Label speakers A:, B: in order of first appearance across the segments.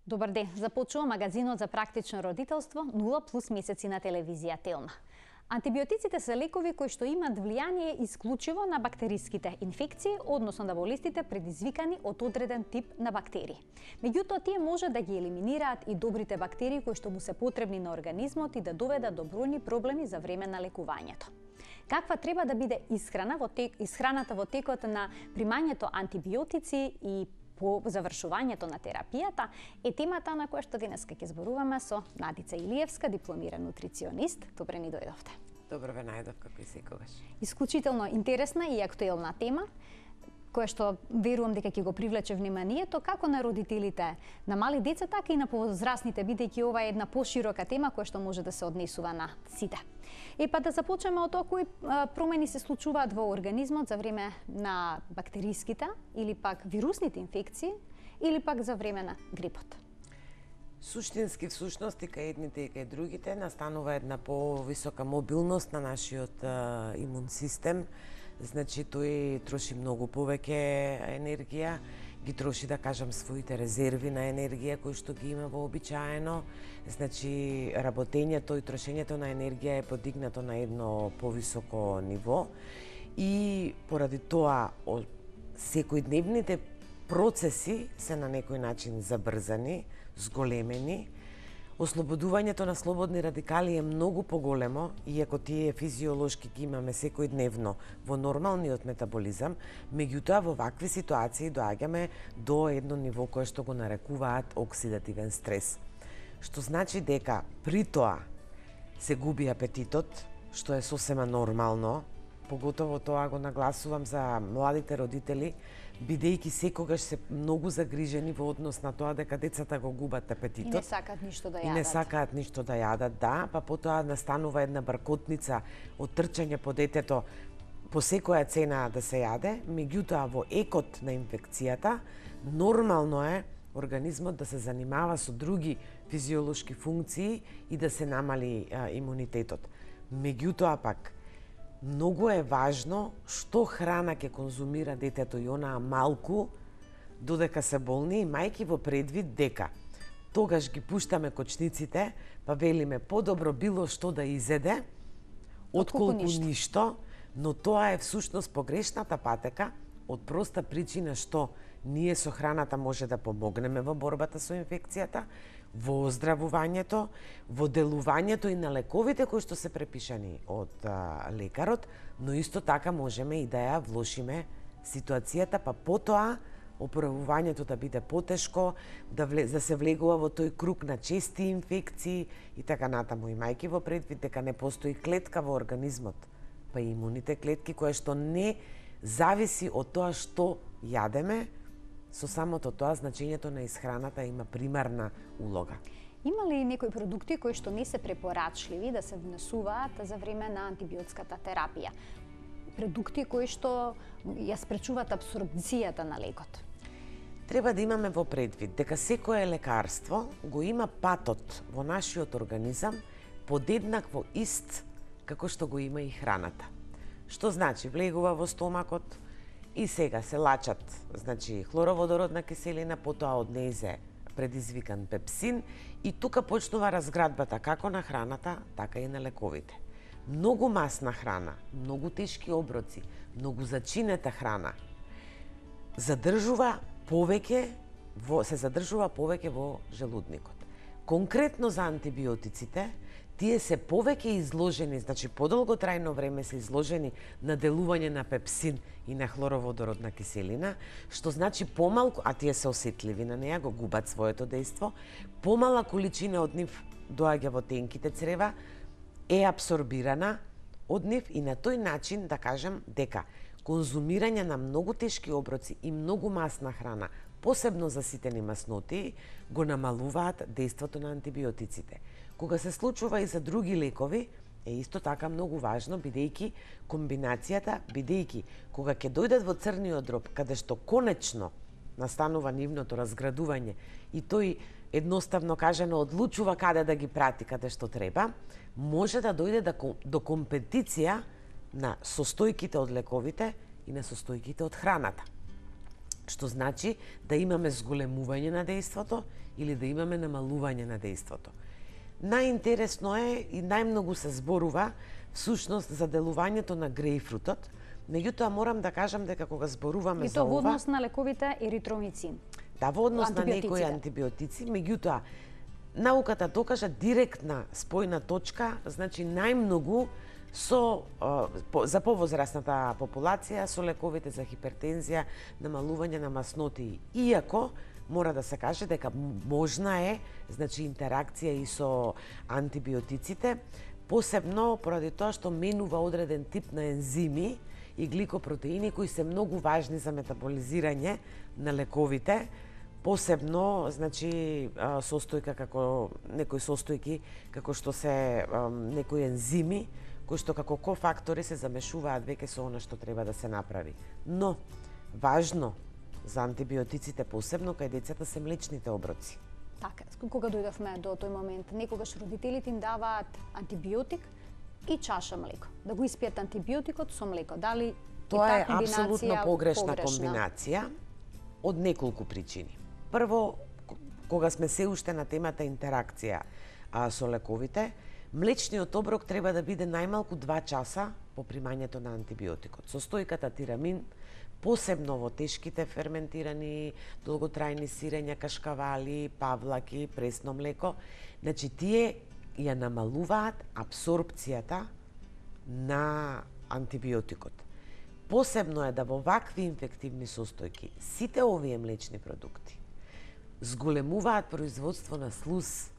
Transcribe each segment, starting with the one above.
A: Добар ден, започува магазинот за практично родителство 0+ месеци на телевизија Телма. Антибиотиците се лекови кои што имаат влијание исклучиво на бактериските инфекции, односно на болестите предизвикани од одреден тип на бактерии. Меѓутоа, тие може да ги елиминираат и добрите бактерии кои што му се потребни на организмот и да доведат до бројни проблеми за време на лекувањето. Каква треба да биде исхраната во текот на примањето антибиотици и по завршувањето на терапијата е темата на која што денеска ќе зборуваме со Надица Илиевска, дипломиран нутриционист. Добре ни дојдовте.
B: Добро ве најдов, како и секогаш.
A: Исклучително интересна и актуелна тема, која што верувам дека ќе го привлече вниманието како на родителите на мали деца, така и на повозрасните, бидејќи ова е една поширока тема која што може да се однесува на сите. Па да започнеме од тоа кои промени се случуваат во организмот за време на бактериските или пак вирусните инфекции или пак за време на грипот.
B: Суштински, всушност, и кај едните и кај другите настанува една повисока мобилност на нашиот имун систем. Значи, тој троши многу повеќе енергија, ги троши, да кажам, своите резерви на енергија кои што ги има вообичаено. Значи, работењето и трошењето на енергија е подигнато на едно повисоко ниво и поради тоа секојдневните процеси се на некој начин забрзани, зголемени. Ослободувањето на слободни радикали е многу поголемо, иако тие физиолошки ги имаме секојдневно во нормалниот метаболизам, меѓутоа во вакви ситуации доаѓаме до едно ниво кое што го нарекуваат оксидативен стрес. Што значи дека при тоа се губи апетитот, што е сосема нормално, поготово тоа го нагласувам за младите родители, бидејќи секогаш се многу загрижени во однос на тоа дека децата го губат апетитот.
A: И не сакаат ништо да јадат.
B: И не сакаат ништо да јадат, да, па потоа настанува една бркотница од трчање по детето по секоја цена да се јаде, меѓутоа во екот на инфекцијата нормално е организмот да се занимава со други физиолошки функции и да се намали имунитетот. Меѓутоа пак многу е важно што храна ќе конзумира детето и онаа малку додека се болни, имајќи во предвид дека тогаш ги пуштаме кочниците, па велиме подобро било што да изеде отколку ништо, но тоа е всушност погрешната патека од проста причина што ние со храната може да помогнеме во борбата со инфекцијата, во оздравувањето, во делувањето и на лековите кои што се препишани од лекарот, но исто така можеме и да ја влошиме ситуацијата, па потоа оправувањето да биде потешко, да се влегува во тој круг на чести инфекции и така натаму, имајќи во предвид дека не постои клетка во организмот, па и имуните клетки која што не зависи од тоа што јадеме. Со самото тоа значењето на исхраната има примарна улога.
A: Има ли некои продукти кои што не се препорачливи да се внесуваат за време на антибиотската терапија? Продукти кои што ја спречуваат апсорбцијата на лекот?
B: Треба да имаме во предвид дека секое лекарство го има патот во нашиот организам подеднакво ист како што го има и храната. Што значи влегува во стомакот, и сега се лачат, значи, хлороводородна киселина, потоа од нејзе предизвикан пепсин и тука почнува разградбата како на храната, така и на лековите. Многу масна храна, многу тешки оброци, многу зачинета храна се задржува повеќе во желудникот. Конкретно за антибиотиците, тие се повеќе изложени, значи подолготрајно време се изложени на делување на пепсин и на хлороводородна киселина, што значи помалку, а тие се осетливи на неа, го губат своето дејство, помала количина од нив доаѓа во тенките црева, е абсорбирана од нив и на тој начин да кажем дека конзумирање на многу тешки оброци и многу масна храна, посебно заситени масноти, го намалуваат дејството на антибиотиците. Кога се случува и за други лекови, е исто така многу важно, бидејќи комбинацијата, кога ќе дојдат во црниот дроб, каде што конечно настанува нивното разградување и тој едноставно кажано одлучува каде да ги прати, каде што треба, може да дојде до компетиција на состојките од лековите и на состојките од храната. што значи да имаме зголемување на дејството или да имаме намалување на дејството. Најинтересно е и најмногу се зборува всушност за делувањето на грејпфрутот, меѓутоа морам да кажам дека кога зборуваме
A: И
B: за
A: то во
B: ова,
A: однос на лековите еритромицин.
B: да, во однос на
A: Антибиотиците.
B: некои антибиотици, меѓутоа науката докажа директна спојна точка, значи најмногу за повозрасната популација со лековите за хипертензија, намалување на масноти, иако мора да се каже дека можна е, значи интеракција и со антибиотиците, посебно поради тоа што менува одреден тип на ензими и гликопротеини кои се многу важни за метаболизирање на лековите, посебно, значи, состојка како некои состојки како што се некои ензими кои што како кофактори се замешуваат веќе со она што треба да се направи. Но важно за антибиотиците посебно кај децата се млечните оброци.
A: Така, кога дојдовме до тој момент, некогаш родителите им даваат антибиотик и чаша млеко. Да го испијат антибиотикот со млеко. Дали
B: Тоа
A: и
B: е
A: таа
B: апсолутно погрешна
A: погрешна
B: комбинација од неколку причини. Прво, кога сме се уште на темата интеракција со лековите, млечниот оброк треба да биде најмалку 2 часа по примањето на антибиотикот. Состојката тирамин, посебно во тешките ферментирани, долготрајни сирења, кашкавали, павлаки, пресно млеко, значи тие ја намалуваат апсорбцијата на антибиотикот. Посебно е да во вакви инфективни состојки сите овие млечни продукти зголемуваат производство на слуз,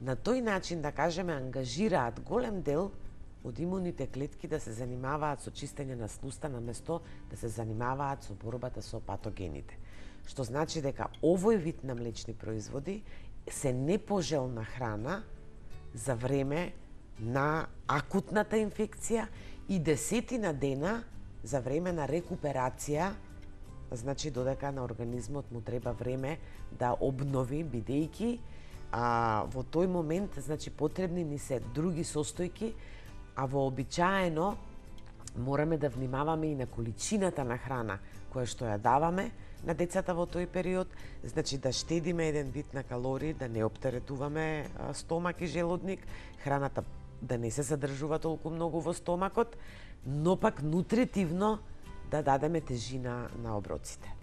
B: на тој начин, да кажеме, ангажираат голем дел од имуните клетки да се занимаваат со чистење на слуста наместо да се занимаваат со борбата со патогените. Што значи дека овој вид на млечни производи се непожелна храна за време на акутната инфекција и десетина дена за време на рекуперација, значи додека на организмот му треба време да обнови, бидејќи во тој момент, значи, потребни ни се други состојки, а вообичаено мораме да внимаваме и на количината на храна која што ја даваме на децата во тој период, значи да штедиме еден вид на калории, да не оптеретуваме стомак и желудник, храната да не се задржува толку многу во стомакот, но пак нутритивно да дадеме тежина на оброците.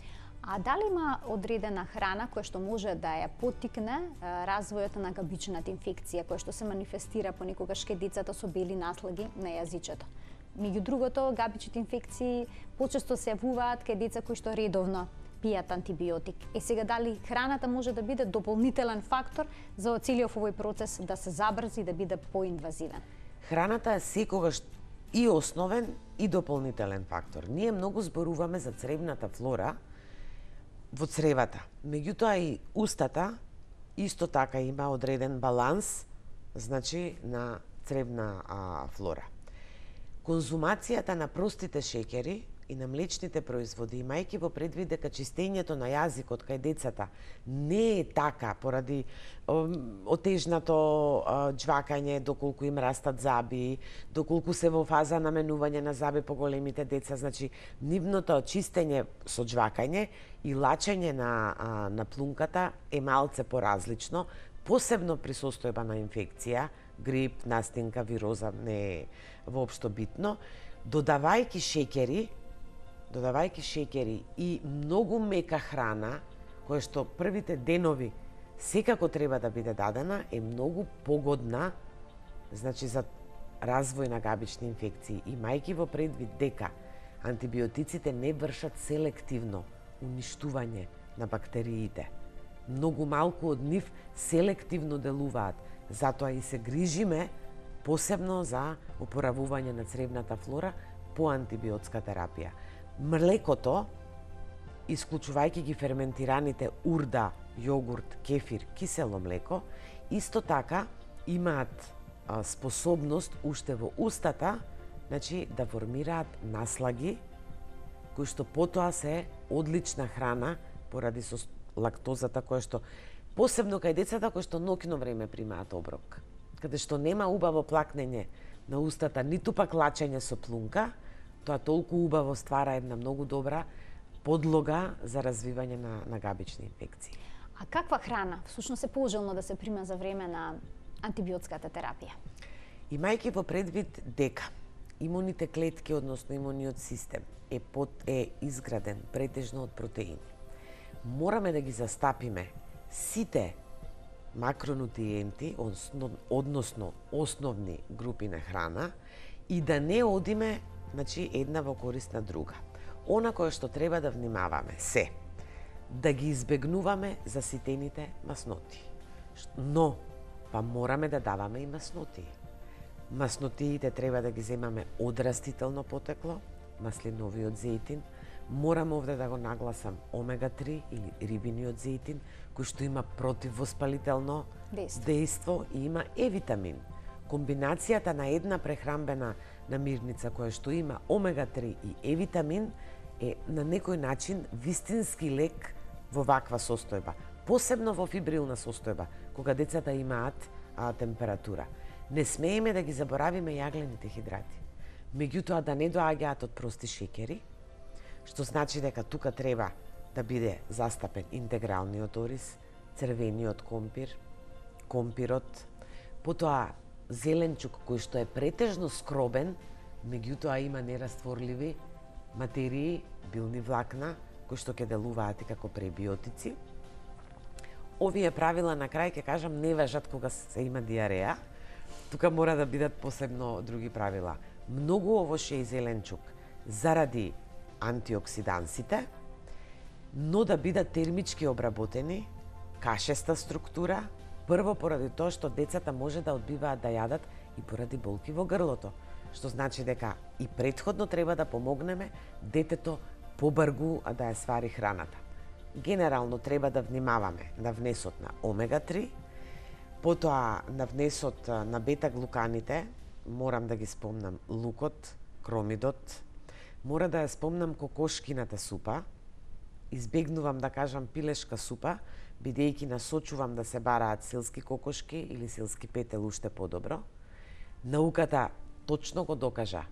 A: А дали има одредена храна која што може да ја поттикне развојот на габичната инфекција, која што се манифестира понекогаш кај децата со бели наслаги на јазичето? Меѓу другото, габичните инфекции почесто се јавуваат кај деца кои што редовно пијат антибиотик. Сега дали храната може да биде дополнителен фактор за целиот овој процес да се забрзи, да биде поинвазивен?
B: Храната е секогаш и основен и дополнителен фактор. Ние многу зборуваме за цревната флора во цревата. Меѓутоа и устата исто така има одреден баланс, значи, на цревна флора. Конзумацијата на простите шеќери и на млечните производи, имајќи во предвид дека чистењето на јазикот кај децата не е така поради отежнато џвакање, доколку им растат заби, доколку се во фаза на менување на заби по големите деца, значи нивното чистење со џвакање и лачење на плунката е малце поразлично, посебно при состојба на инфекција, грип, настинка, вироза, не е воопшто битно, додавајќи шеќери и многу мека храна, која што првите денови секако треба да биде дадена, е многу погодна, значи, за развој на габични инфекции, имајќи во предвид дека антибиотиците не вршат селективно уништување на бактериите. Многу малку од нив селективно делуваат, затоа и се грижиме посебно за опоравување на цревната флора по антибиотска терапија. Млекото, исклучувајќи ги ферментираните урда, јогурт, кефир, кисело млеко, исто така имаат способност уште во устата, значи, да формираат наслаги, кои што потоа се одлична храна поради со лактозата која што посебно кај децата кои што ноќно време примаат оброк, каде што нема убаво плакнење на устата, ниту пак лачење со плунка, тоа толку убаво ствара една многу добра подлога за развивање на габични инфекции.
A: А каква храна всушност е пожелно да се прима за време на антибиотската терапија?
B: Имајќи во предвид дека имуните клетки, односно имуниот систем, е изграден претежно од протеини, мораме да ги застапиме сите макронутриенти, односно основни групи на храна, и да не одиме, значи, една во корист на друга. Она кое што треба да внимаваме се да ги избегнуваме заситените масноти. Но, па мораме да даваме и масноти. Маснотиите треба да ги земаме од растително потекло, маслиновиот зејтин, морам овде да го нагласам омега-3 или рибиниот зејтин, кој што има противвоспалително дејство и има Е-витамин. Комбинацијата на една прехранбена намирница која што има омега-3 и Е-витамин е на некој начин вистински лек во ваква состојба. Посебно во фибрилна состојба, кога децата имаат температура. Не смееме да ги заборавиме јаглените хидрати. Меѓутоа да не доаѓаат од прости шеќери, што значи дека тука треба да биде застапен интегралниот ориз, црвениот компир, компирот, потоа зеленчук кој што е претежно скробен, меѓутоа има нерастворливи материи, билни влакна, кои што ќе делуваат и како пребиотици. Овие правила на крај ќе кажам не важат кога се има диареја. Тука мора да бидат посебно други правила. Многу овоше и зеленчук заради антиоксидансите, но да бидат термички обработени, кашеста структура, прво поради тоа што децата може да одбиваат да јадат и поради болки во грлото, што значи дека и претходно треба да помогнеме детето побргу да ја свари храната. Генерално треба да внимаваме на внесот на омега-3, потоа на внесот на бета-глуканите, морам да ги спомнам лукот, кромидот, мора да ја спомнам кокошкината супа, избегнувам да кажам пилешка супа, бидејќи насочувам да се бараат селски кокошки или селски петел уште подобро. Науката точно го докажа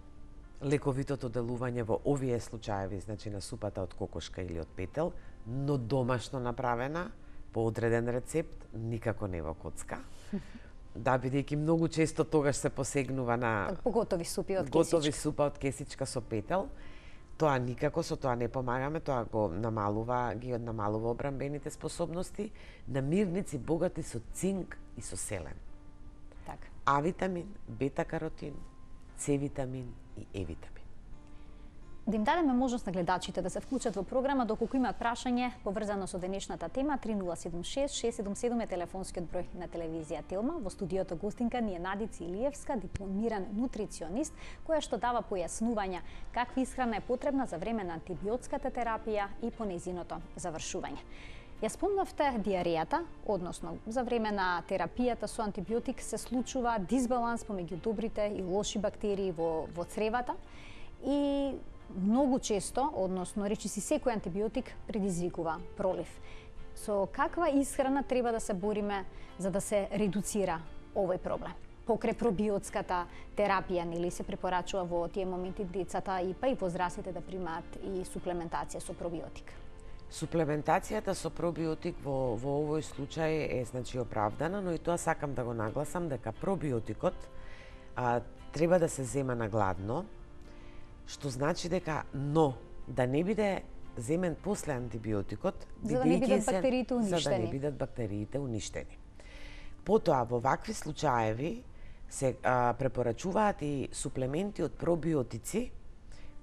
B: лековитото делување во овие случаеви, значи на супата од кокошка или од петел, но домашно направена, по одреден рецепт, никако не во коцка. Да, бидејќи многу често тогаш се посегнува на
A: готови супи од
B: готови супа од кесичка со петел. Тоа никако, со тоа не помагаме, тоа ги намалува обрамбените способности. Намирници богати со цинк и со селен.
A: Така.
B: А-витамин, бета-каротин, С-витамин и Е-витамин.
A: Да им дадеме можност на гледачите да се вклучат во програма доколку имаат прашање поврзано со денешната тема. 3076-677 е телефонскиот број на телевизија Телма. Во студиото гостинка ни е Надица Илиевска, дипломиран нутриционист, која што дава појаснувања каква исхрана е потребна за време на антибиотската терапија и по нејзиното завршување. Ја спомнавте диарејата, односно за време на терапијата со антибиотик се случува дисбаланс помеѓу добрите и лоши бактерии во цревата и многу често, односно речиси секој антибиотик предизвикува пролив. Со каква исхрана треба да се бориме за да се редуцира овој проблем? Покрај пробиотската терапија, нели се препорачува во тие моменти децата и па и возрастните да примаат и суплементација со пробиотик?
B: Суплементацијата со пробиотик во овој случај е значи оправдана, но и тоа сакам да го нагласам дека пробиотикот треба да се зема на гладно, што значи дека да не биде земен после антибиотикот,
A: за да не бидат бактериите уништени.
B: За да не бидат бактериите уништени. Потоа во вакви случаеви се препорачуваат и суплементи од пробиотици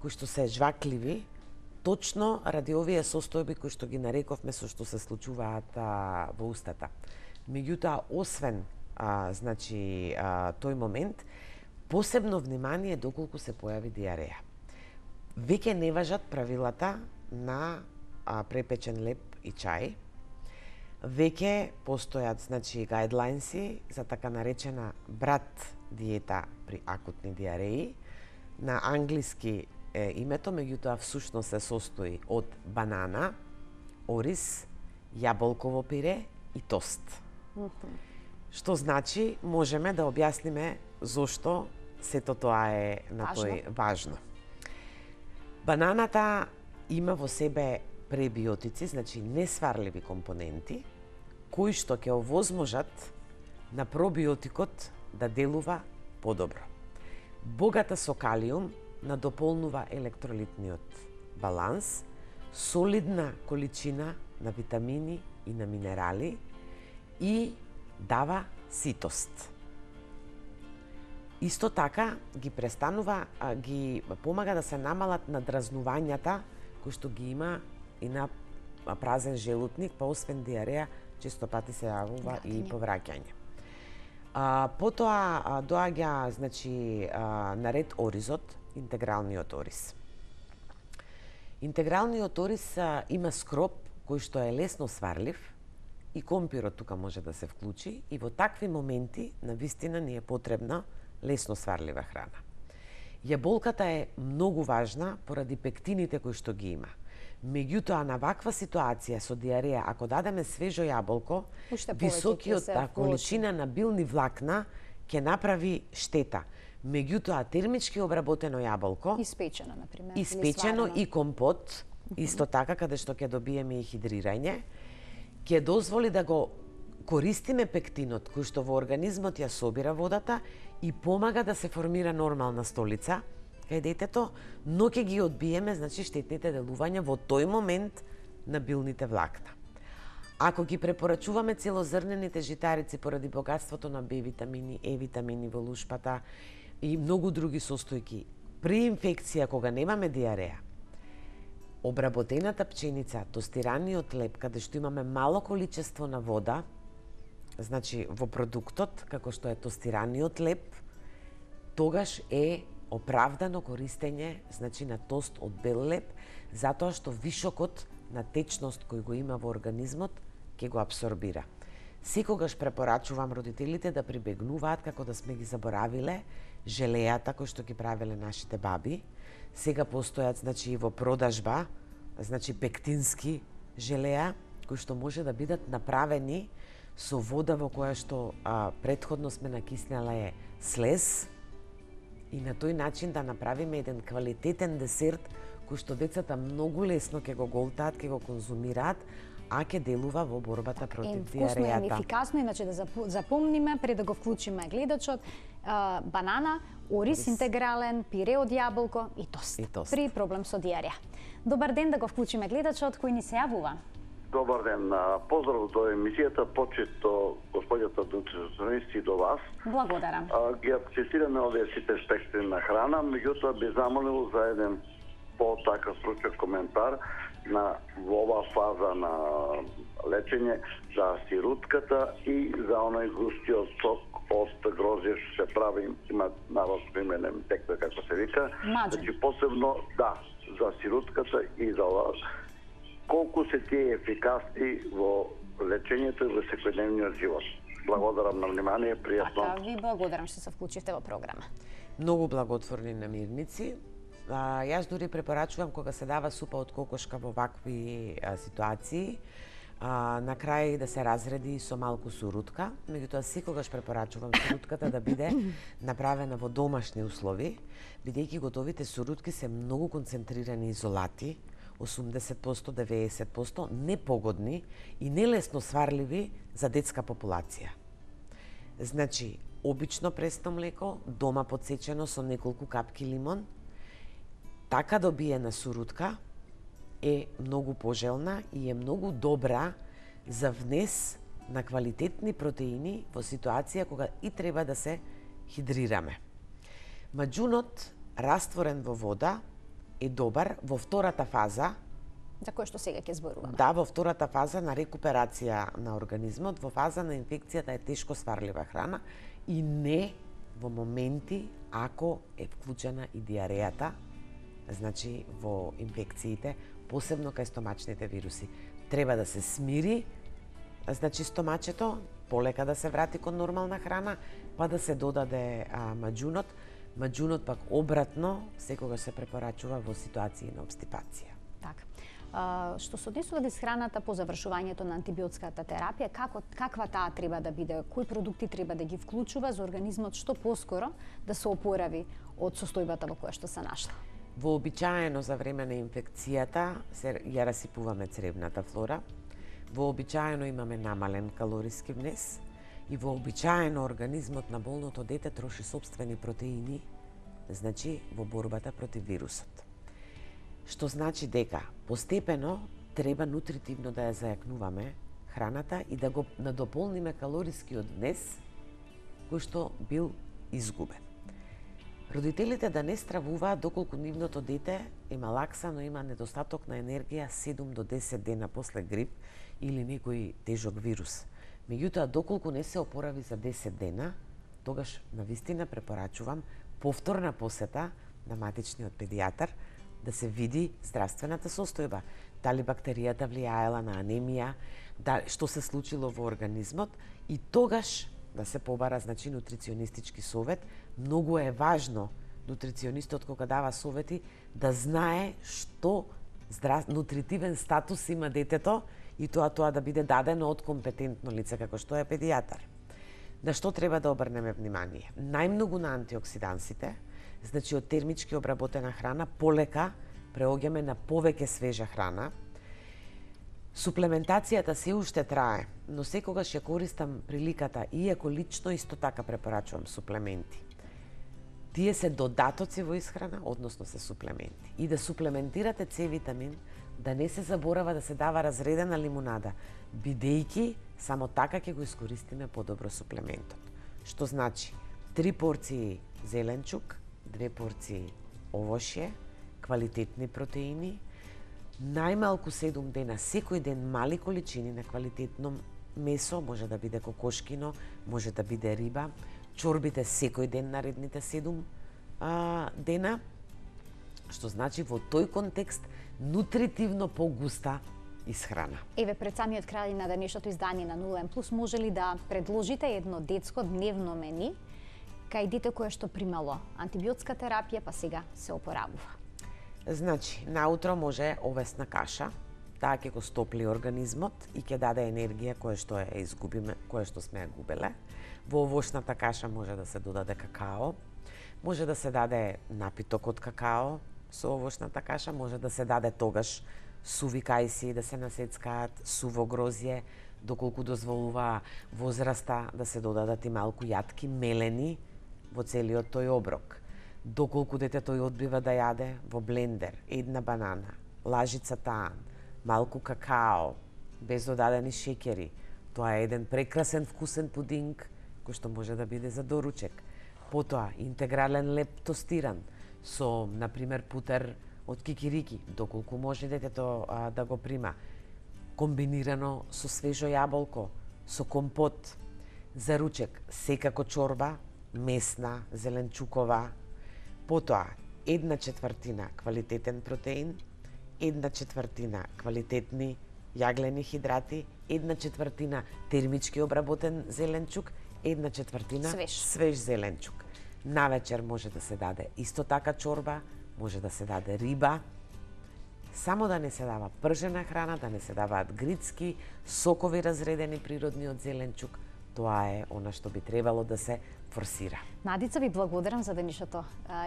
B: кои што се жвакливи, точно ради овие состојби кои што ги нарековме со што се случуваат во устата. Меѓутоа, освен тој момент, посебно внимание доколку се појави диареја. Веќе не важат правилата на препечен леб и чај. Веќе постојат гайдлайнси за така наречена брат диета при акутни диареи. На англиски е името, меѓутоа всушност се состои од банана, ориз, јаболково пире и тост. Што значи можеме да објасниме зошто сето тоа е на тој важно. Бананата има во себе пребиотици, значи несварливи компоненти, кои што ќе овозможат на пробиотикот да делува подобро. Богата со калиум надополнува електролитниот баланс, солидна количина на витамини и на минерали и дава ситост. Исто така ги ги помага да се намалат надразнувањата кои што ги има и на празен желудник, па освен диареја, често пати се јавува и повраќање. Потоа доаѓа, значи, наред оризот, интегралниот ориз. Интегралниот ориз има скроп кој што е лесно сварлив и компирот тука може да се вклучи и во такви моменти навистина ни е потребна лесно сварлива храна. Јаболката е многу важна поради пектините кои што ги има. Меѓутоа, на ваква ситуација со диареја, ако дадеме свежо јаболко, високиот количина на билни влакна ќе направи штета. Меѓутоа, термички обработено јаболко,
A: испечено, например,
B: испечено и компот, исто така каде што ќе добиеме и хидрирање, ќе дозволи да го користиме пектинот кој што во организмот ја собира водата и помага да се формира нормална столица кај детето, но ќе ги одбиеме, значи, штетните делувања во тој момент на билните влакна. Ако ги препорачуваме целозрнените житарици поради богатството на Б витамини, Е витамини во лушпата и многу други состојки, при инфекција кога немаме диареја, обработената пченица, тостираниот леп, каде што имаме мало количество на вода, значи во продуктот, како што е тостираниот леп, тогаш е оправдано користење, значи, на тост од бел леп, затоа што вишокот на течност кој го има во организмот ќе го абсорбира. Секогаш препорачувам родителите да прибегнуваат, како да сме ги заборавиле, желејата кои што ги правеле нашите баби. Сега постојат, значи, во продажба, значи, пектински желеја, кои што може да бидат направени со вода во која што претходно сме накиснеле слез, и на тој начин да направиме еден квалитетен десерт кој што децата многу лесно ќе го голтаат, ќе го конзумираат, а ќе делува во борбата против диарејата.
A: Вкусно е, ефикасно, иначе да запомниме пред да го вклучиме гледачот, банана, ориз интегрален, пире од јаболко и тост. При проблем со диареја. Добар ден, да го вклучиме гледачот кој ни се јавува.
C: Добар ден, поздрав до емисијата, почито господјата нутриционисти до вас.
A: Благодарам.
C: Ги акцентираме овие сите спектри на храна, меѓутоа би замолил за еден по-така стручен коментар на во оваа фаза на лечење за сирутката и за оној густиот сок од грозје што се прави, има народско име, теква како се вика. Значи посебно, да, за сирутката и за ова. Колку се тие ефикасни во лечењето и во секојдневниот живот. Благодарам на внимание, пријатно.
A: Така, ви благодарам што се вклучивте во програма.
B: Многу благотворни намирници. Јас дури препорачувам кога се дава супа од кокошка во вакви ситуации, на крај да се разреди со малку сурутка, меѓутоа секогаш препорачувам сурутката да биде направена во домашни услови, бидејќи готовите сурутки се многу концентрирани изолати, 80%, 90%, непогодни и нелесно сварливи за детска популација. Значи, обично пресно млеко, дома подсечено со неколку капки лимон, така добиена сурутка е многу пожелна и е многу добра за внес на квалитетни протеини во ситуација кога и треба да се хидрираме. Маџунот, растворен во вода, е добар во втората фаза,
A: за кој што сега ќе зборуваме.
B: Да, во втората фаза на рекуперација на организмот, во фаза на инфекцијата е тешко сварлива храна и не во моменти ако е вклучена и диарејата, значи во инфекциите, посебно кај стомачните вируси. Треба да се смири, значи стомачето, полека да се врати кон нормална храна, па да се додаде маџунот. Маџунот пак обратно секогаш се препорачува во ситуации на обстипација.
A: Така. Што се однесува до исхраната по завршувањето на антибиотската терапија, каква таа треба да биде, кои продукти треба да ги вклучува за организмот што поскоро да се опорави од состојбата во која што се нашла?
B: Вообичаено за време на инфекцијата ја расипуваме цревната флора. Вообичаено имаме намален калориски внес и вообичаено организмот на болното дете троши сопствени протеини, значи во борбата против вирусот. Што значи дека постепено треба нутритивно да ја зајакнуваме храната и да го надополниме калорискиот внес кој што бил изгубен. Родителите да не стравуваат доколку нивното дете има лаксано, има недостаток на енергија 7 до 10 дена после грип или некој тежок вирус. Меѓутоа, доколку не се опорави за 10 дена, тогаш навистина препорачувам повторна посета на матичниот педијатар да се види здравствената состојба. Дали бактеријата влијаела на анемија, што се случило во организмот и тогаш да се побара, значи, нутриционистички совет. Многу е важно нутриционистот кога дава совети да знае што нутритивен статус има детето и тоа да биде дадено од компетентно лице како што е педијатар. На што треба да обрнеме внимание? Најмногу на антиоксидансите, значи од термички обработена храна, полека преоѓаме на повеќе свежа храна. Суплементацијата се уште трае, но секогаш ја користам приликата, иако лично исто така препорачувам суплементи. Тие се додатоци во исхрана, односно се суплементи. И да суплементирате С витамин, да не се заборава да се дава разредена лимунада, бидејќи само така ќе го искористиме подобро суплементот. Што значи 3 порции зеленчук, 2 порции овошје, квалитетни протеини, најмалку 7 дена, секој ден мали количини на квалитетно месо, може да биде кокошкино, може да биде риба, чорбите секој ден наредните 7 дена, што значи во тој контекст нутритивно погуста исхрана.
A: Еве, пред самиот крај на денешното издание на 0N+, може ли да предложите едно детско дневно мени кај дете кое што примало антибиотска терапија, па сега се опоравува?
B: Значи, наутро може овесна каша, таа ќе го стопли организмот и ќе даде енергија која што ја изгубиме, која што сме ја губеле. Во овошната каша може да се додаде какао, може да се даде напиток од какао со овошната каша, може да се даде тогаш суви кајси да се насецкаат, суво грозје, доколку дозволува возраста да се додадат и малку јатки мелени во целиот тој оброк. Доколку детето ја одбива да јаде, во блендер, една банана, лажица таан, малку какао, без додадени шеќери. Тоа е еден прекрасен вкусен пудинг кој што може да биде за доручек. Потоа, интегрален леп тостиран со, например, путер од кикирики, доколку може детето да го прима. Комбинирано со свежо јаболко, со компот. За ручек, секако чорба, месна, зеленчукова. Потоа, 1/4 квалитетен протеин, 1/4 квалитетни јаглени хидрати, 1/4 термички обработен зеленчук, 1/4 свеж зеленчук. Навечер може да се даде исто така чорба, може да се даде риба, само да не се дава пржена храна, да не се даваат грицки, сокови разредени природни од зеленчук. Тоа е она што би требало да се форсира.
A: Надица, ви благодарам за денешното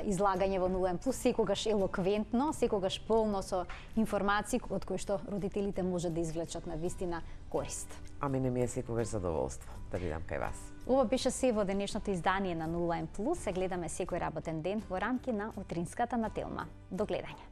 A: излагање во 0N+, секогаш елоквентно, секогаш полно со информации од кои што родителите може да извлечат на вистина корист.
B: А мене ми е секогаш задоволство да бидам кај вас.
A: Ова беше се во денешното издание на 0N+. Се гледаме секој работен ден во рамки на утринската на Телма. До гледање.